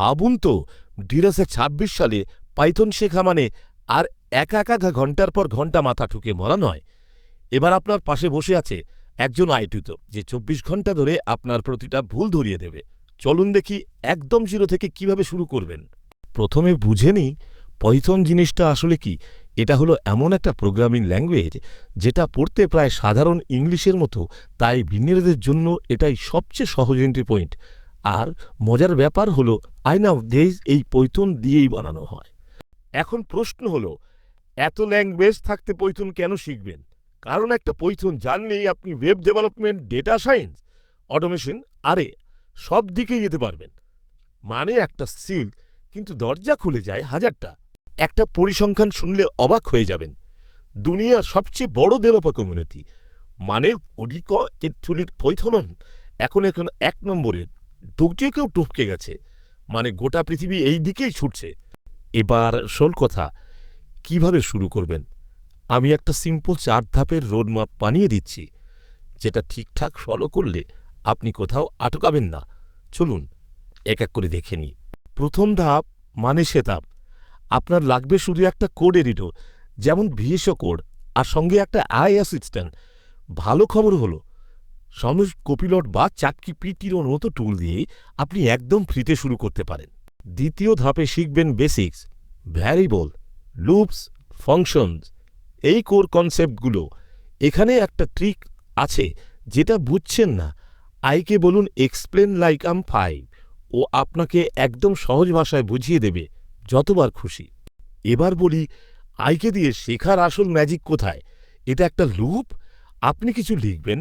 ভাবুন তো, 2026 সালে পাইথন শেখা মানে আর একা ঘন্টার পর ঘন্টা মাথা ঠুকে মরা নয়। এবার আপনার পাশে বসে আছে একজন আইটিত যে 24 ঘন্টা ধরে আপনার প্রতিটা ভুল ধরিয়ে দেবে। চলুন দেখি একদম জিরো থেকে কিভাবে শুরু করবেন। প্রথমে বুঝে নিই পাইথন জিনিসটা আসলে কি। এটা হলো এমন একটা প্রোগ্রামিং ল্যাঙ্গুয়েজ যেটা পড়তে প্রায় সাধারণ ইংলিশের মতো, তাই বিগিনারদের জন্য এটাই সবচেয়ে সহজ এন্ট্রি পয়েন্ট। আর মজার ব্যাপার হলো নাওয়াডেজ এই পাইথন দিয়েই বানানো হয়। এখন প্রশ্ন হলো, এত ল্যাঙ্গুয়েজ থাকতে পাইথন কেন শিখবেন? কারণ একটা পাইথন জানলেই আপনি web development, data science, automation আরে সব দিকেই যেতে পারবেন। মানে একটা স্কিল, কিন্তু দরজা খুলে যায় হাজারটা। একটা পরিসংখ্যান শুনলে অবাক হয়ে যাবেন, দুনিয়ার সবচেয়ে বড় ডেভেলপার কমিউনিটি মানে ওডিক এথুলিট পাইথন এখন এখন 1 নম্বরে কেউ টপকে গেছে। মানে গোটা পৃথিবী এই দিকেই ছুটছে। এবার শোন কথা, কিভাবে শুরু করবেন? আমি একটা সিম্পল 4 ধাপের রোডম্যাপ বানিয়ে দিচ্ছি, যেটা ঠিকঠাক ফলো করলে আপনি কোথাও আটকাবেন না। চলুন এক এক করে দেখে নিই। প্রথম ধাপ মানে সেটআপ। আপনার লাগবে শুধু একটা কোড এডিটর, যেমন ভিএসও কোড, আর সঙ্গে একটা আই অ্যাসিস্ট্যান্ট। ভালো খবর হলো, সমেশ কপিলট বা চাটকি পিটির মতো টুল দিয়ে আপনি একদম ফ্রিতে শুরু করতে পারেন। দ্বিতীয় ধাপে শিখবেন বেসিক্স, ভ্যারিয়েবল, লুপস, ফাংশনস, এই কোর কনসেপ্টগুলো। এখানে একটা ট্রিক আছে যেটা বুঝছেন না, আইকে বলুন এক্সপ্লেন লাইক আম 5, ও আপনাকে একদম সহজ ভাষায় বুঝিয়ে দেবে যতবার খুশি। এবার বলি, আইকে দিয়ে শেখার আসল ম্যাজিক কোথায়। এটা একটা লুপ, আপনি কিছু লিখবেন,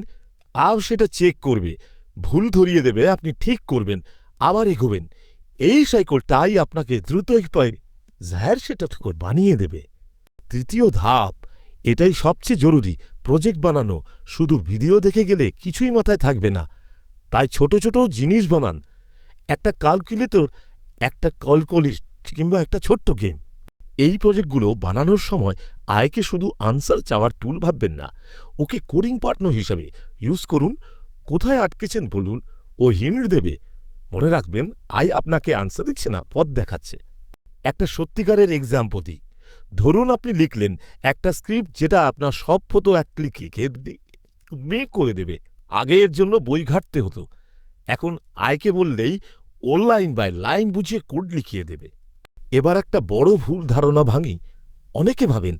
আর সেটা চেক করবে, ভুল ধরিয়ে দেবে, আপনি ঠিক করবেন, আবার এগোবেন। এই সাইকেলটাই আপনাকে দ্রুত সেটা বানিয়ে দেবে। তৃতীয় ধাপ, এটাই সবচেয়ে জরুরি, প্রজেক্ট বানানো। শুধু ভিডিও দেখে গেলে কিছুই মাথায় থাকবে না, তাই ছোট ছোট জিনিস বানান। একটা ক্যালকুলেটর, একটা ক্যালকুলিস্ট, কিংবা একটা ছোট্ট গেম। এই প্রজেক্টগুলো বানানোর সময় আয়কে শুধু আনসার চাওয়ার টুল ভাববেন না, ওকে কোডিং পার্টনার হিসাবে ইউজ করুন। কোথায় আটকেছেন বলুন, ও হিন্ট দেবে। মনে রাখবেন, আয় আপনাকে আনসার দিচ্ছে না, পথ দেখাচ্ছে। একটা সত্যিকারের এক্সাম্পল দিই। ধরুন আপনি লিখলেন একটা স্ক্রিপ্ট যেটা আপনার সব ফটো এক ক্লিকে মেক করে দেবে। আগে এর জন্য বই ঘাঁটতে হতো, এখন আয়কে বললেই ও লাইন বাই লাইন বুঝিয়ে কোড লিখিয়ে দেবে। এবার একটা বড় ভুল ধারণা ভাঙি। অনেকে ভাবেন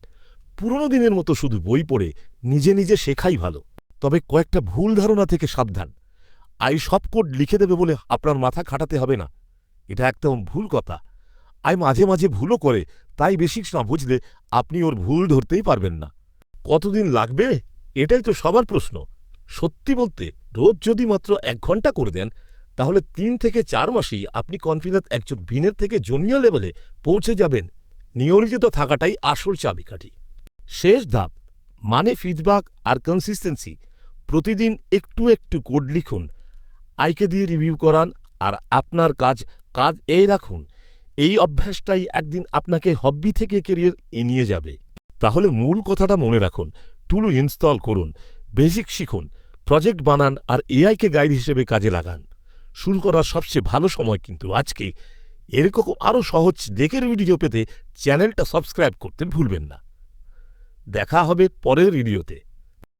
পুরোনো দিনের মতো শুধু বই পড়ে নিজে নিজে শেখাই ভালো। তবে কয়েকটা ভুল ধারণা থেকে সাবধান। আই সব কোড লিখে দেবে বলে আপনার মাথা খাটাতে হবে না, এটা একদম ভুল কথা। আই মাঝে মাঝে ভুলও করে, তাই বেসিক্স না বুঝলে আপনি ওর ভুল ধরতেই পারবেন না। কতদিন লাগবে, এটাই তো সবার প্রশ্ন। সত্যি বলতে, রোজ যদি মাত্র 1 ঘন্টা করে দেন, তাহলে 3 থেকে 4 মাসেই আপনি কনফিডেন্ট একজন বিনের থেকে জুনিয়র লেভেলে পৌঁছে যাবেন। নিয়োজিত থাকাটাই আসল চাবিকাঠি। শেষ ধাপ মানে ফিডব্যাক আর কনসিস্টেন্সি। প্রতিদিন একটু একটু কোড লিখুন, আইকে দিয়ে রিভিউ করান, আর আপনার কাজ কাজ এই রাখুন। এই অভ্যাসটাই একদিন আপনাকে হবি থেকে কেরিয়ার নিয়ে যাবে। তাহলে মূল কথাটা মনে রাখুন, টুল ইনস্টল করুন, বেসিক শিখুন, প্রজেক্ট বানান, আর এআইকে গাইড হিসেবে কাজে লাগান। শুরু করার সবচেয়ে ভালো সময় কিন্তু আজকে। এরকম আরও সহজ দেখের ভিডিও পেতে চ্যানেলটা সাবস্ক্রাইব করতে ভুলবেন না। দেখা হবে পরের ভিডিওতে।